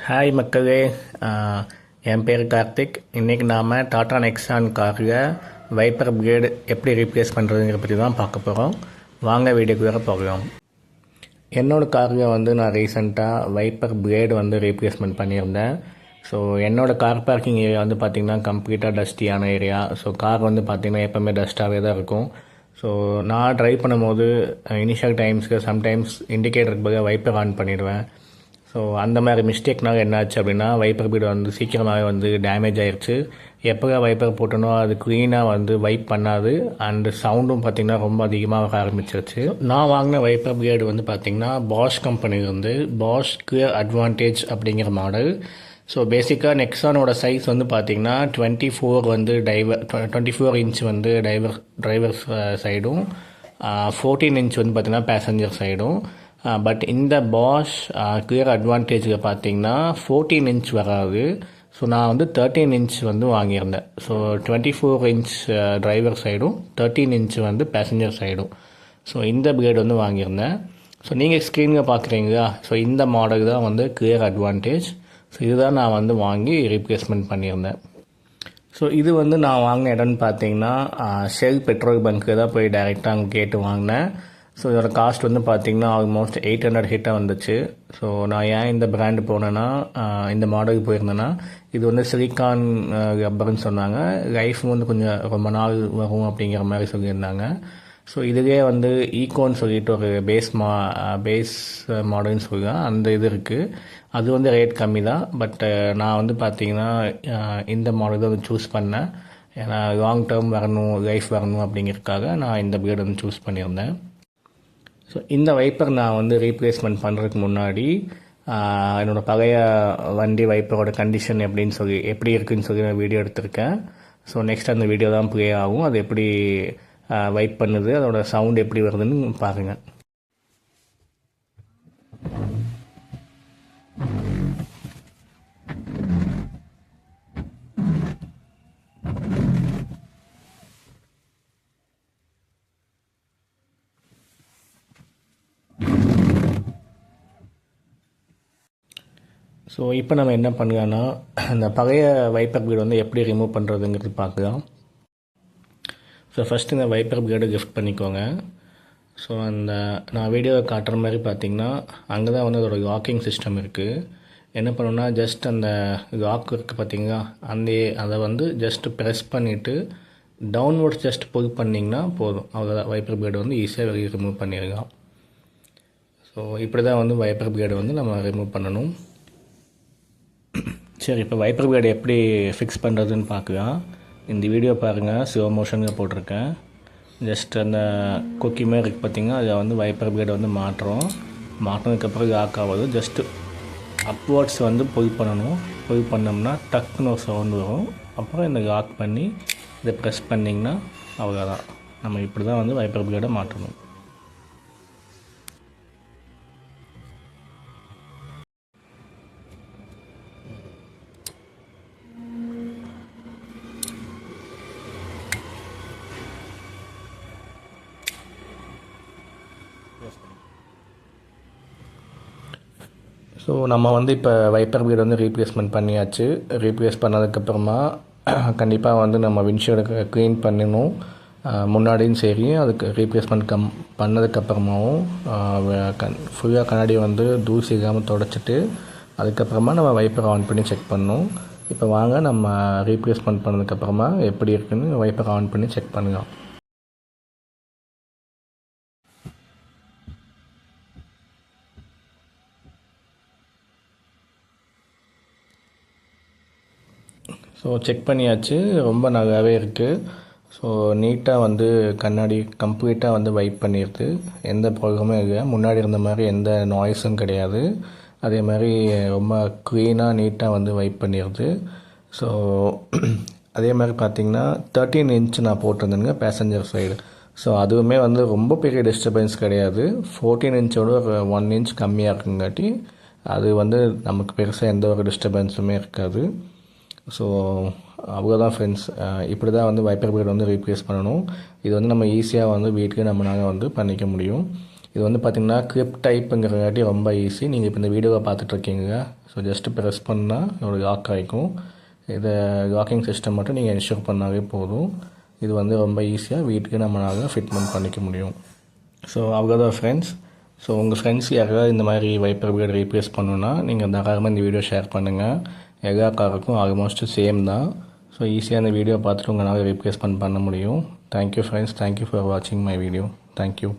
Hi மக்களே. என் பேர் கார்த்திக். இன்றைக்கி நாம் டாடா நெக்ஸான் காரில் வைப்பர் பிளேடு எப்படி ரீப்ளேஸ் பண்ணுறதுங்கிற பற்றி தான் பார்க்க போகிறோம். வாங்க வீடியோக்கு வேறு போகலாம். என்னோடய காரில் நான் ரீசெண்டாக வைப்பர் பிளேடு ரீப்ளேஸ்மெண்ட் பண்ணியிருந்தேன். ஸோ என்னோடய கார் பார்க்கிங் ஏரியா பார்த்திங்கன்னா கம்ப்ளீட்டாக டஸ்டியான ஏரியா. ஸோ கார் பார்த்திங்கன்னா எப்போவுமே டஸ்ட்டாகவே தான் இருக்கும். ஸோ நான் ட்ரைவ் பண்ணும்போது இனிஷியல் டைம்ஸ்க்கு சம்டைம்ஸ் இண்டிகேட்டருக்கு பதிலாக வைப்பர் ஆன் பண்ணிவிடுவேன். ஸோ அந்த மாதிரி மிஸ்டேக்னால என்னாச்சு அப்படின்னா வைப்பர் பீடு சீக்கிரமாகவே டேமேஜ் ஆகிடுச்சு. எப்போ வைப்பர் போட்டனோ அது க்ளீனாக வைப் பண்ணாது. அண்டு சவுண்டும் பார்த்திங்கன்னா ரொம்ப அதிகமாக வர ஆரம்பிச்சிருச்சு. நான் வாங்கின வைப்பர் பிளேடு பார்த்திங்கன்னா பாஷ் கம்பெனிலேருந்து பாஷ் கிளியர் அட்வான்டேஜ் அப்படிங்கிற மாடல். ஸோ பேசிக்காக நெக்ஸானோட சைஸ் பார்த்திங்கன்னா 24 இன்ச் டிரைவர் சைடும், 14 இன்ச் பார்த்திங்கன்னா பேசஞ்சர் சைடும். பட் இந்த பாஷ் கிளியர் அட்வான்டேஜில் பார்த்தீங்கன்னா 14 இன்ச் வராது. ஸோ நான் 13 இன்ச் வாங்கியிருந்தேன். ஸோ 24 இன்ச் டிரைவர் சைடும், 13 இன்ச் பேசஞ்சர் சைடும். ஸோ இந்த பிளேடு வாங்கியிருந்தேன். ஸோ நீங்கள் ஸ்க்ரீனில் பார்க்குறீங்களா? ஸோ இந்த மாடல் தான் கிளியர் அட்வான்டேஜ். ஸோ இதுதான் நான் வாங்கி ரீப்ளேஸ்மெண்ட் பண்ணியிருந்தேன். ஸோ இது நான் வாங்கின இடம்னு பார்த்தீங்கன்னா ஷெல் பெட்ரோல் பங்க்கு தான் போய் டைரெக்டாக அங்கே கேட்டு வாங்கினேன். ஸோ இதோட காஸ்ட் பார்த்திங்கன்னா ஆல்மோஸ்ட் 800 ஹிட்டாக வந்துச்சு. ஸோ நான் ஏன் இந்த பிராண்டு போனேன்னா, இந்த மாடலுக்கு போயிருந்தேன்னா, இது சிலிக்கான் ரப்பர்னு சொன்னாங்க. லைஃப் கொஞ்சம் ரொம்ப நாள் வரும் அப்படிங்கிற மாதிரி சொல்லியிருந்தாங்க. ஸோ இதுவே ஈகோன்னு சொல்லிட்டு ஒரு பேஸ் மாடல்னு சொல்லலாம். அந்த இது இருக்குது. அது ரேட் கம்மி தான். பட் நான் பார்த்திங்கன்னா இந்த மாடல் தான் சூஸ் பண்ணேன். ஏன்னா லாங் டேர்ம் வரணும், லைஃப் வரணும் அப்படிங்கிறதுக்காக நான் இந்த பிளேடு சூஸ் பண்ணியிருந்தேன். ஸோ இந்த வைப்பர் நான் ரீப்ளேஸ்மெண்ட் பண்ணுறதுக்கு முன்னாடி என்னோடய பழைய வண்டி வைப்பரோட கண்டிஷன் எப்படி இருக்குதுன்னு நான் வீடியோ எடுத்திருக்கேன். ஸோ நெக்ஸ்ட் அந்த வீடியோ தான் ப்ளே ஆகும். அது எப்படி வைப் பண்ணுது, அதோட சவுண்ட் எப்படி வருதுன்னு பாருங்கள். ஸோ இப்போ நம்ம என்ன பண்ணலான்னா, அந்த பழைய வைப்பர் பிளேடு எப்படி ரிமூவ் பண்ணுறதுங்கிறது பார்க்கலாம். ஸோ ஃபஸ்ட்டு இந்த வைப்பர் பிளேடு கிஃப்ட் பண்ணிக்கோங்க. ஸோ நான் வீடியோவை காட்டுற மாதிரி பார்த்திங்கன்னா அங்கே தான் அதோட லாக்கிங் சிஸ்டம் இருக்குது. என்ன பண்ணணுன்னா, ஜஸ்ட் அந்த லாக் இருக்குது பார்த்திங்களா, அதை ஜஸ்ட்டு ப்ரெஸ் பண்ணிவிட்டு டவுன்வர்ட்ஸ் ஜஸ்ட் புல் பண்ணிங்கன்னா போதும். அவ்வளோதான், வைப்பர் பிளேடு ஈஸியாக வெளியே ரிமூவ் பண்ணிடலாம். ஸோ இப்படி தான் வைப்பர் பிளேடு நம்ம ரிமூவ் பண்ணணும். சரி, இப்போ வைப்பர் பிளேடு எப்படி ஃபிக்ஸ் பண்ணுறதுன்னு பார்க்கலாம். இந்த வீடியோ பாருங்கள், ஸ்லோ மோஷனில் போட்டிருக்கேன். ஜஸ்ட் அந்த கொக்கி மாதிரி இருக்குது பார்த்திங்கன்னா, அதில் வைப்பர் பிளேடு மாட்டினதுக்கப்புறம் லாக் ஆகாது. ஜஸ்ட்டு அப்வர்ட்ஸ் புல் பண்ணணும். புல் பண்ணோம்னா டக்குன்னு ஒரு சவுண்ட் வரும். அப்புறம் இந்த லாக் பண்ணி இதை ப்ரெஸ் பண்ணிங்கன்னா அவ்வளோதான். நம்ம இப்படி தான் வைப்பர் பிளேடை மாட்டணும். ஸோ நம்ம இப்போ வைப்பர் பிளேடு ரீப்ளேஸ்மெண்ட் பண்ணியாச்சு. ரீப்ளேஸ் பண்ணதுக்கப்புறமா கண்டிப்பாக நம்ம விண்ட்ஷீல்டை க்ளீன் பண்ணணும். முன்னாடியும் சரி, அதுக்கு ரீப்ளேஸ்மெண்ட் பண்ணதுக்கப்புறமாவும் ஃபுல்லாக கண்ணாடி தூசி இல்லாமல் தொடச்சிட்டு அதுக்கப்புறமா நம்ம வைப்பரை ஆன் பண்ணி செக் பண்ணணும். இப்போ வாங்க நம்ம ரீப்ளேஸ்மெண்ட் பண்ணதுக்கப்புறமா எப்படி இருக்குன்னு வைப்பரை ஆன் பண்ணி செக் பண்ணலாம். ஸோ செக் பண்ணியாச்சு, ரொம்ப நல்லாவே இருக்குது. ஸோ நீட்டாக கண்ணாடி கம்ப்ளீட்டாக வைப் பண்ணிடுது. எந்த ப்ராப்ளமும் இல்லை. முன்னாடி இருந்த மாதிரி எந்த நாய்ஸும் கிடையாது. அதே மாதிரி ரொம்ப க்ளீனாக நீட்டாக வைப் பண்ணிடுது. ஸோ அதே மாதிரி பார்த்திங்கன்னா 13 இன்ச் நான் போட்டிருந்தேங்க பேசஞ்சர் சைடு. ஸோ அதுவுமே ரொம்ப பெரிய டிஸ்டர்பன்ஸ் கிடையாது. 14 இன்ச்சோட ஒரு 1 இன்ச் கம்மியாக இருக்குங்காட்டி அது நமக்கு பெருசாக எந்த ஒரு டிஸ்டர்பன்ஸுமே இருக்காது. ஸோ அவ்வளோதான் ஃப்ரெண்ட்ஸ். இப்படி தான் வைப்பர் பிளேடு ரீப்ளேஸ் பண்ணணும். இது நம்ம ஈஸியாக வீட்டிலே நம்மளால் பண்ணிக்க முடியும். இது வந்து பார்த்திங்கன்னா கிளிப் டைப்புங்கிறங்காட்டி ரொம்ப ஈஸி. நீங்கள் இப்போ இந்த வீடியோவை பார்த்துட்ருக்கீங்க. ஸோ ஜஸ்ட்டு ப்ரெஸ் பண்ணால் ஒரு லாக் ஆகிக்கும். இதை லாக்கிங் சிஸ்டம் மட்டும் நீங்கள் இன்ஸ்டால் பண்ணாவே போதும். இது வந்து ரொம்ப ஈஸியாக வீட்டுக்கு நம்மளால் ஃபிட்மெண்ட் பண்ணிக்க முடியும். ஸோ அவ்வளோதான் ஃப்ரெண்ட்ஸ். ஸோ உங்கள் ஃப்ரெண்ட்ஸ் யாராவது இந்த மாதிரி வைப்பர் பிளேட் ரீப்ளேஸ் பண்ணணுன்னா நீங்கள் தாராளமாக இந்த வீடியோ ஷேர் பண்ணுங்கள். எல்லா காருக்கும் ஆல்மோஸ்ட் சேம் தான். ஸோ ஈஸியாக இந்த வீடியோ பார்த்துட்டு உங்களால் ரீப்ளேஸ்மெண்ட் பண்ண முடியும். Thank you friends. தேங்க்யூ ஃபார் வாட்சிங் மை வீடியோ. தேங்க்யூ.